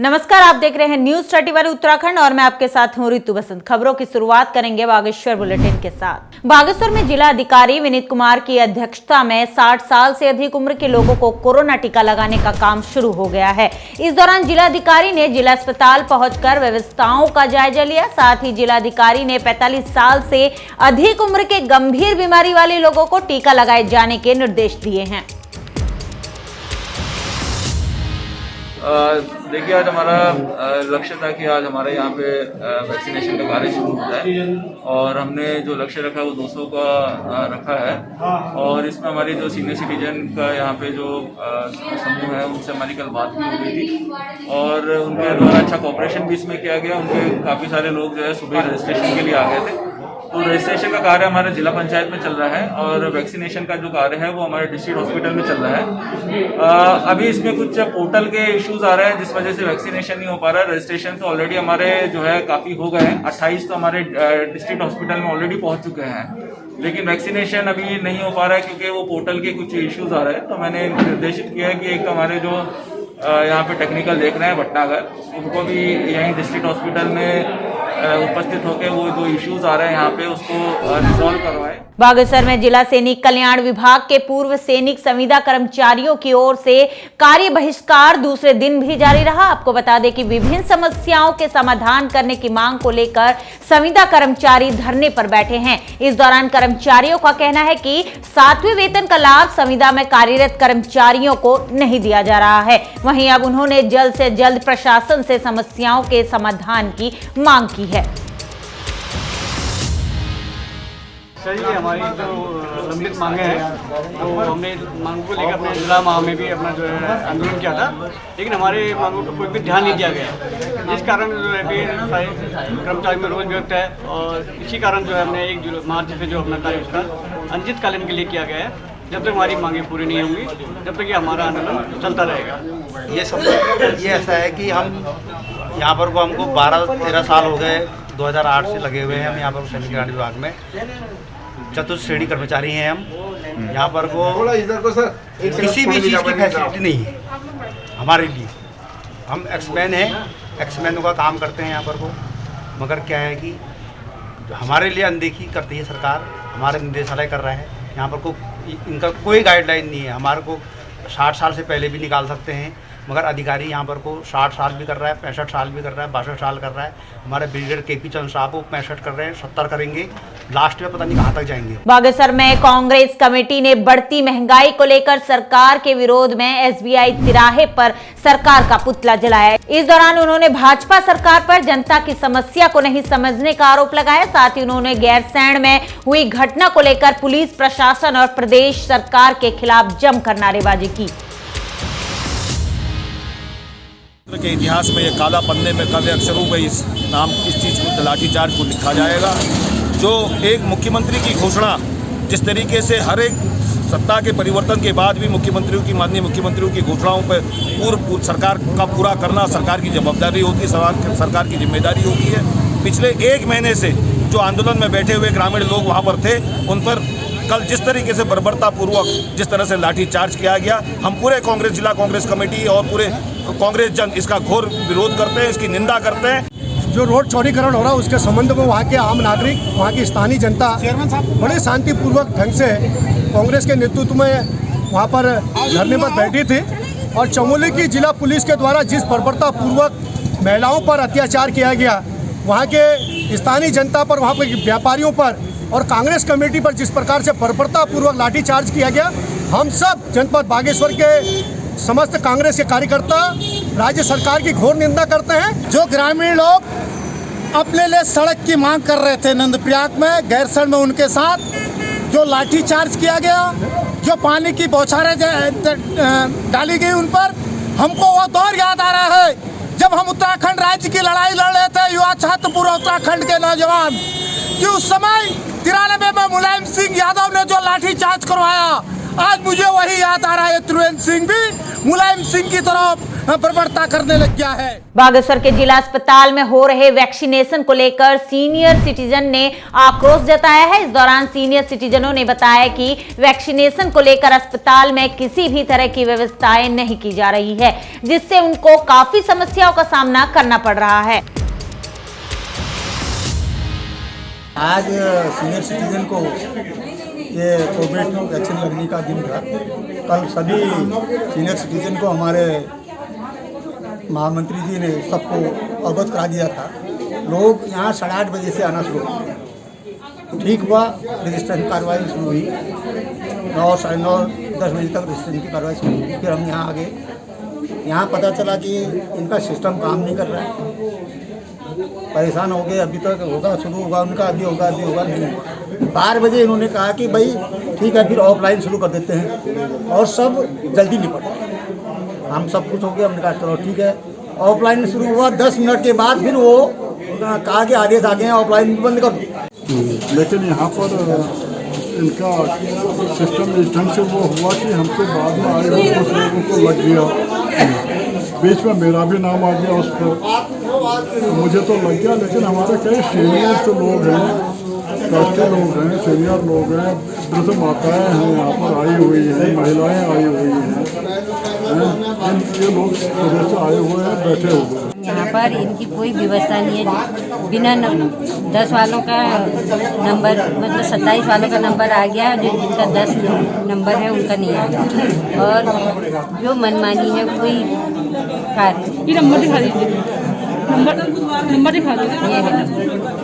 नमस्कार, आप देख रहे हैं न्यूज 31 उत्तराखंड और मैं आपके साथ हूं ऋतु बसंत। खबरों की शुरुआत करेंगे बागेश्वर बुलेटिन के साथ। बागेश्वर में जिला अधिकारी विनीत कुमार की अध्यक्षता में 60 साल से अधिक उम्र के लोगों को कोरोना टीका लगाने का काम शुरू हो गया है। इस दौरान जिलाधिकारी ने जिला अस्पताल पहुंचकर व्यवस्थाओं का जायजा लिया। साथ ही जिलाधिकारी ने 45 साल से अधिक उम्र के गंभीर बीमारी वाले लोगों को टीका लगाए जाने के निर्देश दिए हैं। देखिए, आज हमारा लक्ष्य था कि आज हमारे यहाँ पे वैक्सीनेशन का कार्य शुरू हो जाए और हमने जो लक्ष्य रखा वो 200 का रखा है। और इसमें हमारी जो सीनियर सिटीजन का यहाँ पे जो समूह है उनसे हमारी कल बात भी हो गई थी और उनके द्वारा अच्छा कोऑपरेशन भी इसमें किया गया। उनके काफ़ी सारे लोग जो है सुबह रजिस्ट्रेशन के लिए आ गए थे। तो रजिस्ट्रेशन का कार्य हमारे जिला पंचायत में चल रहा है और वैक्सीनेशन का जो कार्य है वो हमारे डिस्ट्रिक्ट हॉस्पिटल में चल रहा है। अभी इसमें कुछ पोर्टल के इश्यूज आ रहे हैं जिस वजह से वैक्सीनेशन नहीं हो पा रहा है। रजिस्ट्रेशन तो ऑलरेडी हमारे जो है काफ़ी हो गए हैं। 28 तो हमारे डिस्ट्रिक्ट हॉस्पिटल में ऑलरेडी पहुंच चुके हैं, लेकिन वैक्सीनेशन अभी नहीं हो पा रहा है क्योंकि वो पोर्टल के कुछ इश्यूज आ रहे हैं। तो मैंने निर्देशित किया है कि एक हमारे जो यहाँ पे टेक्निकल देख रहे हैं भटनागर, उनको भी यहीं डिस्ट्रिक्ट हॉस्पिटल में उपस्थित होकर वो जो इश्यूज आ रहे हैं यहाँ पे उसको रिजॉल्व करवाएं। बागेश्वर में जिला सैनिक कल्याण विभाग के पूर्व सैनिक संविदा कर्मचारियों की ओर से कार्य बहिष्कार दूसरे दिन भी जारी रहा। आपको बता दें कि विभिन्न समस्याओं के समाधान करने की मांग को लेकर संविदा कर्मचारी धरने पर बैठे हैं। इस दौरान कर्मचारियों का कहना है कि 7वें वेतन का लाभ संविदा में कार्यरत कर्मचारियों को नहीं दिया जा रहा है। वहीं अब उन्होंने जल्द से जल्द प्रशासन से समस्याओं के समाधान की मांग की है। सर, ये हमारी जो लंबित मांगे हैं तो हमने मांगों को लेकर अपने जिला माह में भी अपना जो है आंदोलन किया था, लेकिन हमारे मांगों को कोई भी ध्यान नहीं दिया गया, जिस कारण जो है कि कर्मचारी में रोज व्यक्त है। और इसी कारण जो है हमने 1 मार्च से जो अपना कार्य अनिश्चितकालीन के लिए किया गया है। जब तक हमारी मांगें पूरी नहीं होंगी जब तक ये हमारा आंदोलन चलता रहेगा। ये ऐसा है कि हम यहाँ पर को हमको 12-13 साल हो गए, 2008 से लगे हुए हैं हम यहाँ पर सैनिक कल्याण विभाग में। चतुर्थ श्रेणी कर्मचारी हैं हम। यहाँ पर को किसी भी चीज़ की फैसिलिटी नहीं है हमारे लिए। हम एक्समैन हैं, एक्समैनों का काम करते हैं यहाँ पर को, मगर क्या है कि हमारे लिए अनदेखी करती है सरकार। हमारे निदेशालय कर रहा है यहाँ पर को, इनका कोई गाइडलाइन नहीं है। हमारे को 60 साल से पहले भी निकाल सकते हैं, मगर अधिकारी यहाँ पर को 60 साल भी कर रहा है, 65 साल भी कर रहा है, 62 साल कर रहा है। हमारे ब्रिगेडियर केपी चंद साहब वो 65 कर रहे हैं, 70 करेंगे, लास्ट में पता नहीं कहाँ तक जाएंगे। बागेश्वर में कांग्रेस कमेटी ने बढ़ती महंगाई को लेकर सरकार के विरोध में एसबीआई तिराहे पर सरकार का पुतला जलाया। इस दौरान उन्होंने भाजपा सरकार पर जनता की समस्या को नहीं समझने का आरोप लगाया। साथ ही उन्होंने गैरसैंण में हुई घटना को लेकर पुलिस प्रशासन और प्रदेश सरकार के खिलाफ जमकर नारेबाजी की। के इतिहास में ये काला पन्ने में काले अक्षरों में इस चीज़ को लाठीचार्ज को लिखा जाएगा। जो एक मुख्यमंत्री की घोषणा, जिस तरीके से हर एक सत्ता के परिवर्तन के बाद भी मुख्यमंत्रियों की माननीय मुख्यमंत्रियों की घोषणाओं पर पूर्व सरकार का पूरा करना सरकार की जवाबदारी होती है, सरकार की जिम्मेदारी होती है। पिछले 1 महीने से जो आंदोलन में बैठे हुए ग्रामीण लोग वहाँ पर थे, उन पर कल जिस तरीके से बर्बरतापूर्वक जिस तरह से लाठीचार्ज किया गया, हम पूरे कांग्रेस जिला कांग्रेस कमेटी और पूरे कांग्रेस जन इसका घोर विरोध करते हैं, इसकी निंदा करते हैं। जो रोड चौड़ीकरण हो रहा है उसके संबंध में वहाँ के आम नागरिक, वहाँ की स्थानीय जनता बड़े शांतिपूर्वक ढंग से कांग्रेस के नेतृत्व में वहाँ पर धरने पर बैठी थी। और चमोली की जिला पुलिस के द्वारा जिस बर्बरतापूर्वक महिलाओं पर अत्याचार किया गया, वहाँ के स्थानीय जनता पर, वहाँ पर व्यापारियों पर और कांग्रेस कमेटी पर जिस प्रकार से बर्बरतापूर्वक लाठीचार्ज किया गया, हम सब जनपद बागेश्वर के समस्त कांग्रेस के कार्यकर्ता राज्य सरकार की घोर निंदा करते हैं। जो ग्रामीण लोग अपने लिए सड़क की मांग कर रहे थे नंदप्रयाग में, गैरसैंण में, उनके साथ जो लाठीचार्ज किया गया, जो पानी की बौछारें डाली गई उन पर, हमको वो दौर याद आ रहा है जब हम उत्तराखंड राज्य की लड़ाई लड़ रहे थे, युवा छात्र पूरा उत्तराखंड के नौजवान, कि उस समय 93 में मुलायम सिंह यादव ने जो लाठीचार्ज करवाया, आज मुझे वही याद आ रहा है। त्रिवेंद्र सिंह भी मुलायम सिंह की तरफ प्रवृत्ता करने लग गया है। बागेश्वर के जिला अस्पताल में हो रहे वैक्सीनेशन को लेकर सीनियर सिटीजन ने आक्रोश जताया है। इस दौरान सीनियर सिटीजनों ने बताया कि वैक्सीनेशन को लेकर अस्पताल में किसी भी तरह की व्यवस्थाएं नहीं की जा रही है, जिससे उनको काफी समस्याओं का सामना करना पड़ रहा है। आज सीनियर सिटीजन को ये कोविड वैक्सीन लगने का दिन था। कल सभी सीनियर सिटीजन को हमारे महामंत्री जी ने सबको अवगत करा दिया था। लोग यहाँ 8:30 बजे से आना शुरू हुआ। ठीक हुआ, रजिस्ट्रेशन कार्रवाई शुरू हुई। 9, 9:30, 10 बजे तक रजिस्ट्रेशन की कार्रवाई शुरू हुई। फिर हम यहाँ आ गए। यहाँ पता चला कि इनका सिस्टम काम नहीं कर रहा है। परेशान हो गए। अभी तक होगा, शुरू होगा उनका, अभी होगा नहीं। 12 बजे इन्होंने कहा कि भाई ठीक है, फिर ऑफलाइन शुरू कर देते हैं और सब जल्दी निपट जाए। हम सब कुछ हो गया। हमने कहा चलो ठीक है, ऑफलाइन शुरू हुआ। 10 मिनट के बाद फिर वो कहा कि आदेश आ गए हैं, ऑफलाइन बंद कर दो। लेकिन यहाँ पर इनका सिस्टम इस ढंग से वो हुआ कि हमसे बाद में आए हुए कुछ लोगों को लग गया। बीच में मेरा भी नाम आ गया उस पर। मुझे तो लग गया, लेकिन हमारे कई सीनियर लोग हैं, राष्ट्रीय लोग हैं, सीनियर लोग हैं, वृद्ध माताएँ हैं, यहाँ पर आई हुई हैं, महिलाएं आई हुई हैं। ये लोग सुबह से आए हुए हैं, बैठे हुए हैं। यहाँ पर इनकी कोई व्यवस्था नहीं है। बिना 10 वालों का नंबर, मतलब 27 वालों का नंबर आ गया, जो जिनका 10 नंबर है उनका नहीं आ गया। और जो मनमानी है कोई कार्य। ये नंबर दिखा दीजिए, नंबर दिखा दीजिए।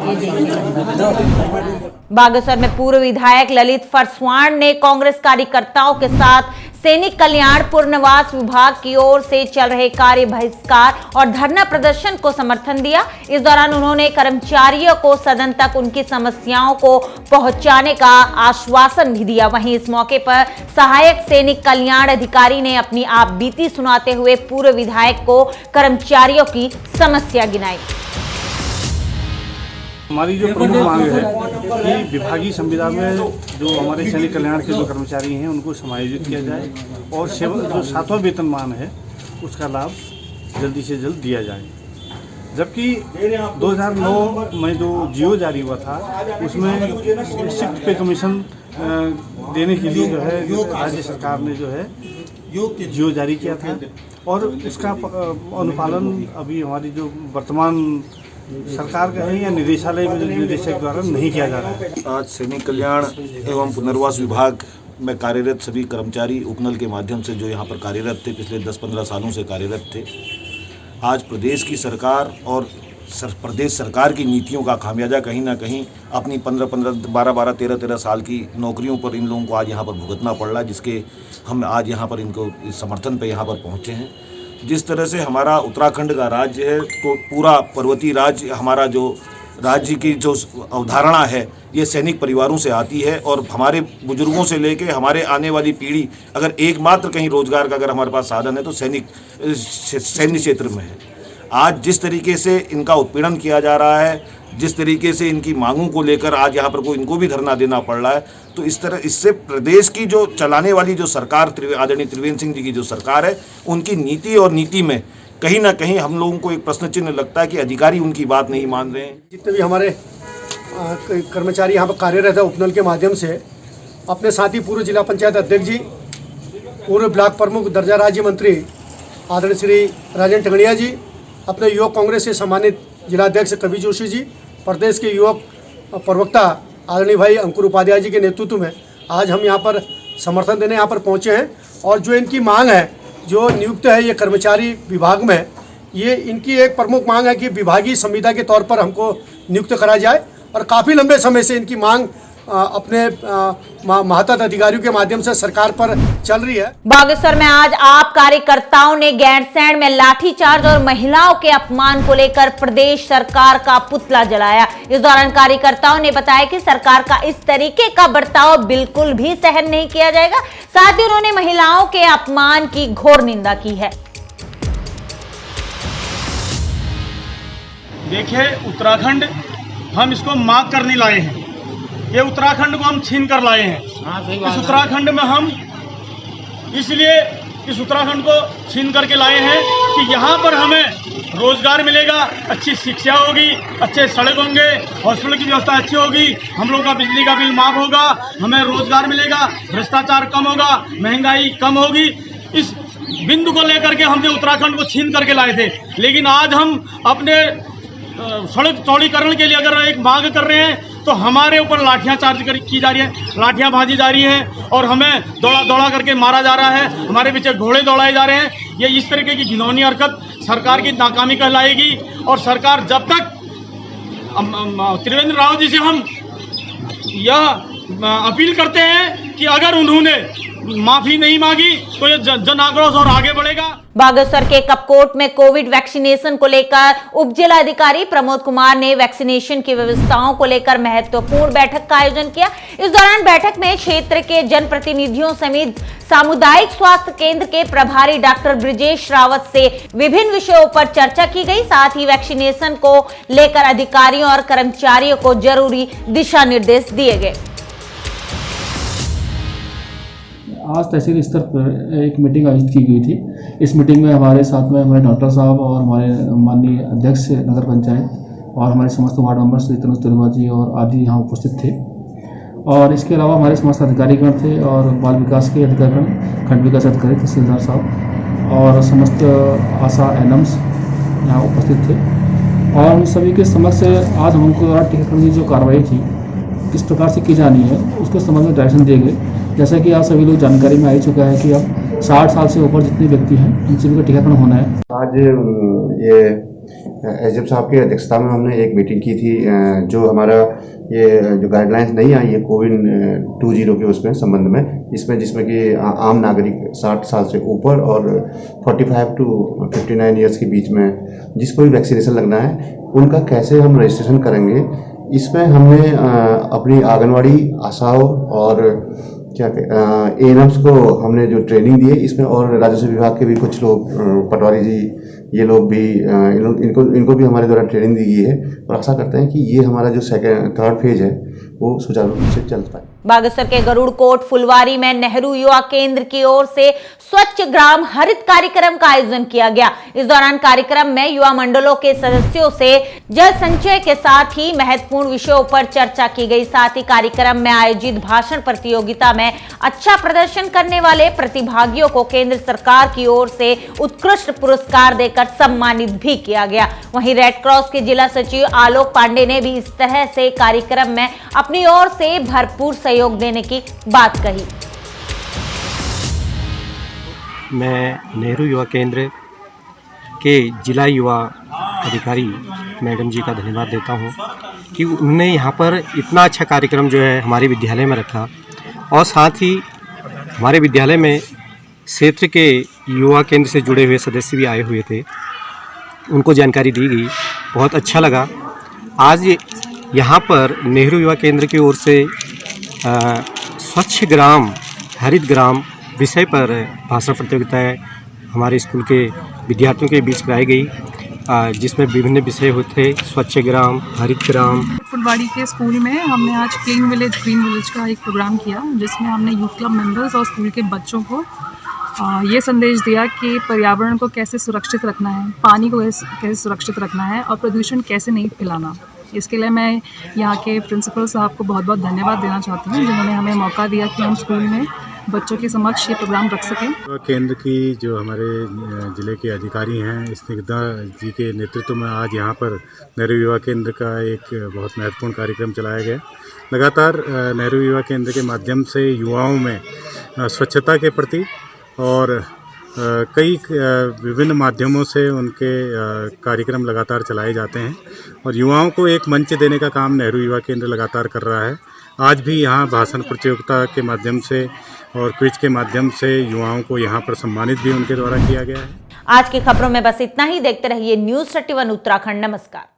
ये देखिए। बागेश्वर में पूर्व विधायक ललित फरसवाण ने कांग्रेस कार्यकर्ताओं के साथ सैनिक कल्याण पुनर्वास विभाग की ओर से चल रहे कार्य बहिष्कार और धरना प्रदर्शन को समर्थन दिया। इस दौरान उन्होंने कर्मचारियों को सदन तक उनकी समस्याओं को पहुंचाने का आश्वासन भी दिया। वहीं इस मौके पर सहायक सैनिक कल्याण अधिकारी ने अपनी आप बीती सुनाते हुए पूर्व विधायक को कर्मचारियों की समस्या गिनाई। हमारी जो प्रमुख मांग है कि विभागीय संविदा में जो हमारे सैनिक कल्याण के जो कर्मचारी हैं उनको समायोजित किया जाए और जो 7वां वेतनमान है उसका लाभ जल्दी से जल्द दिया जाए। जबकि 2009 में जो जियो जारी हुआ था उसमें शिफ्ट पे कमीशन देने के लिए जो है राज्य सरकार ने जो है जियो जारी किया था और उसका अनुपालन अभी हमारी जो वर्तमान सरकार का है या निदेशालय में निदेशक द्वारा नहीं किया जा रहा है। आज सैनिक कल्याण एवं पुनर्वास विभाग में कार्यरत सभी कर्मचारी उपनल के माध्यम से जो यहाँ पर कार्यरत थे, पिछले 10-15 सालों से कार्यरत थे, आज प्रदेश की सरकार और प्रदेश सरकार की नीतियों का खामियाजा कहीं ना कहीं अपनी 15-15, 12-12, 13-13 साल की नौकरियों पर इन लोगों को आज यहाँ पर भुगतना पड़ रहा है, जिसके हम आज यहाँ पर इनको समर्थन पे यहाँ पर पहुँचे हैं। जिस तरह से हमारा उत्तराखंड का राज्य है तो पूरा पर्वतीय राज्य, हमारा जो राज्य की जो अवधारणा है ये सैनिक परिवारों से आती है और हमारे बुजुर्गों से लेके हमारे आने वाली पीढ़ी अगर एकमात्र कहीं रोजगार का अगर हमारे पास साधन है तो सैन्य क्षेत्र में है। आज जिस तरीके से इनका उत्पीड़न किया जा रहा है, जिस तरीके से इनकी मांगों को लेकर आज यहाँ पर इनको भी धरना देना पड़ रहा है, तो इस तरह इससे प्रदेश की जो चलाने वाली जो सरकार आदरणीय त्रिवेंद्र सिंह जी की जो सरकार है उनकी नीति और नीति में कहीं ना कहीं हम लोगों को एक प्रश्न चिन्ह लगता है कि अधिकारी उनकी बात नहीं मान रहे हैं। जितने भी हमारे कर्मचारी यहाँ पर कार्यरत है उपनल के माध्यम से, अपने साथ ही पूर्व जिला पंचायत अध्यक्ष जी, पूर्व ब्लॉक प्रमुख दर्जा राज्य मंत्री आदरणीय श्री राजेंद्र टंगड़िया जी, अपने युवक कांग्रेस के सम्मानित जिलाध्यक्ष कवि जोशी जी, प्रदेश के युवक प्रवक्ता आदरणीय भाई अंकुर उपाध्याय जी के नेतृत्व में आज हम यहाँ पर समर्थन देने यहाँ पर पहुँचे हैं। और जो इनकी मांग है, जो नियुक्त है ये कर्मचारी विभाग में, ये इनकी एक प्रमुख मांग है कि विभागीय संविदा के तौर पर हमको नियुक्त करा जाए और काफ़ी लंबे समय से इनकी मांग अपने महत्वपूर्ण अधिकारियों के माध्यम से सरकार पर चल रही है। बागेश्वर में आज आप कार्यकर्ताओं ने गैरसैंण में लाठीचार्ज और महिलाओं के अपमान को लेकर प्रदेश सरकार का पुतला जलाया। इस दौरान कार्यकर्ताओं ने बताया कि सरकार का इस तरीके का बर्ताव बिल्कुल भी सहन नहीं किया जाएगा। साथ ही उन्होंने महिलाओं के अपमान की घोर निंदा की है। देखिए, उत्तराखंड हम इसको मांग करने लाए हैं, ये उत्तराखंड को हम छीन कर लाए हैं। इस उत्तराखंड में हम इसलिए इस उत्तराखंड को छीन करके लाए हैं कि यहाँ पर हमें रोजगार मिलेगा, अच्छी शिक्षा होगी, अच्छे सड़क होंगे, हॉस्पिटल की व्यवस्था अच्छी होगी, हम लोगों का बिजली का बिल माफ होगा, हमें रोजगार मिलेगा, भ्रष्टाचार कम होगा, महंगाई कम होगी। इस बिंदु को लेकर के हमने उत्तराखंड को छीन करके लाए थे। लेकिन आज हम अपने सड़क चौड़ीकरण के लिए अगर एक मांग कर रहे हैं तो हमारे ऊपर लाठियां चार्ज की जा रही है, लाठियां भाजी जा रही है और हमें दौड़ा करके मारा जा रहा है, हमारे पीछे घोड़े दौड़ाए जा रहे हैं। ये इस तरीके की घिनौनी हरकत सरकार की नाकामी कहलाएगी। और सरकार जब तक त्रिवेंद्र रावत जी से हम यह अपील करते हैं कि अगर उन्होंने माफी नहीं मांगी तो ये जन आक्रोश और आगे बढ़ेगा। बागेश्वर के कपकोट में कोविड वैक्सीनेशन को लेकर उप जिला अधिकारी प्रमोद कुमार ने वैक्सीनेशन की व्यवस्थाओं को लेकर महत्वपूर्ण बैठक का आयोजन किया। इस दौरान बैठक में क्षेत्र के जनप्रतिनिधियों समेत सामुदायिक स्वास्थ्य केंद्र के प्रभारी डॉक्टर ब्रिजेश रावत से विभिन्न विषयों पर चर्चा की गई। साथ ही वैक्सीनेशन को लेकर अधिकारियों और कर्मचारियों को जरूरी दिशा निर्देश दिए गए। आज तहसील स्तर पर एक मीटिंग आयोजित की गई थी। इस मीटिंग में हमारे साथ में हमारे डॉक्टर साहब और हमारे माननीय अध्यक्ष नगर पंचायत और हमारे समस्त वार्ड मेंबर श्री तनुज तिरुवा जी और आदि यहाँ उपस्थित थे। और इसके अलावा हमारे समस्त अधिकारीगण थे और बाल विकास के अधिकारीगण, खंड विकास अधिकारी तहसीलदार साहब और समस्त आशा एनएम्स यहाँ उपस्थित थे। और उन सभी के समक्ष आज हमको द्वारा टीकाकरण की जो कार्रवाई थी किस प्रकार से की जानी है उसके संबंध में डायरेक्शन दिए गए। जैसा कि आप सभी लोग जानकारी में आ ही चुका है कि अब 60 साल से ऊपर जितने व्यक्ति हैं उन सभी का टीकाकरण होना है। आज ये एसडीएम साहब की अध्यक्षता में हमने एक मीटिंग की थी। जो हमारा ये जो गाइडलाइंस नहीं आई है कोविड 20 के उसमें संबंध में, जिसमें कि आम नागरिक 60 साल से ऊपर और 45 टू 59 ईयर्स के बीच में जिसको भी वैक्सीनेशन लगना है उनका कैसे हम रजिस्ट्रेशन करेंगे। इसमें हमने अपनी आंगनवाड़ी आशाओं और एएनएम्स को हमने जो ट्रेनिंग दी है इसमें, और राजस्व विभाग के भी कुछ लोग, पटवारी जी, ये लोग भी इनको भी हमारे द्वारा ट्रेनिंग दी गई है। और आशा करते हैं कि ये हमारा जो थर्ड फेज है वो सुचारू रूप से चल पाए। बागेश्वर के गरुड़ कोट फुलवारी में नेहरू युवा केंद्र की ओर से स्वच्छ ग्राम हरित कार्यक्रम का आयोजन किया गया। इस दौरान कार्यक्रम में युवा मंडलों के सदस्यों से जल संचय के साथ ही महत्वपूर्ण विषयों पर चर्चा की गई। साथ ही कार्यक्रम में आयोजित भाषण प्रतियोगिता में अच्छा प्रदर्शन करने वाले प्रतिभागियों को केंद्र सरकार की ओर से उत्कृष्ट पुरस्कार देकर सम्मानित भी किया गया। वहीं रेड क्रॉस के जिला सचिव आलोक पांडे ने भी इस तरह से कार्यक्रम में अपनी ओर से भरपूर सहयोग देने की बात कही। मैं नेहरू युवा केंद्र के जिला युवा अधिकारी मैडम जी का धन्यवाद देता हूं कि उन्होंने यहाँ पर इतना अच्छा कार्यक्रम जो है हमारे विद्यालय में रखा। और साथ ही हमारे विद्यालय में क्षेत्र के युवा केंद्र से जुड़े हुए सदस्य भी आए हुए थे, उनको जानकारी दी गई, बहुत अच्छा लगा। आज यहाँ पर नेहरू युवा केंद्र की ओर से स्वच्छ ग्राम हरित ग्राम विषय पर भाषण प्रतियोगिता हमारे स्कूल के विद्यार्थियों के बीच कराई गई, जिसमें विभिन्न विषय होते स्वच्छ ग्राम, हरित ग्राम। फुलवाड़ी के स्कूल में हमने आज क्लीन विलेज ग्रीन विलेज का एक प्रोग्राम किया, जिसमें हमने यूथ क्लब मेंबर्स और स्कूल के बच्चों को ये संदेश दिया कि पर्यावरण को कैसे सुरक्षित रखना है, पानी को कैसे सुरक्षित रखना है और प्रदूषण कैसे नहीं फैलाना। इसके लिए मैं यहाँ के प्रिंसिपल साहब को बहुत बहुत धन्यवाद देना चाहती हूँ, जिन्होंने हमें मौका दिया कि हम स्कूल में बच्चों के समक्ष ये प्रोग्राम रख सकें। केंद्र की जो हमारे ज़िले के अधिकारी हैं स्निग्धा जी के नेतृत्व में आज यहाँ पर नेहरू युवा केंद्र का एक बहुत महत्वपूर्ण कार्यक्रम चलाया गया। लगातार नेहरू युवा केंद्र के माध्यम से युवाओं में स्वच्छता के प्रति और कई विभिन्न माध्यमों से उनके कार्यक्रम लगातार चलाए जाते हैं और युवाओं को एक मंच देने का काम नेहरू युवा केंद्र लगातार कर रहा है। आज भी यहाँ भाषण प्रतियोगिता के माध्यम से और क्विज के माध्यम से युवाओं को यहाँ पर सम्मानित भी उनके द्वारा किया गया है। आज की खबरों में बस इतना ही। देखते रहिए न्यूज़ 31 उत्तराखंड। नमस्कार।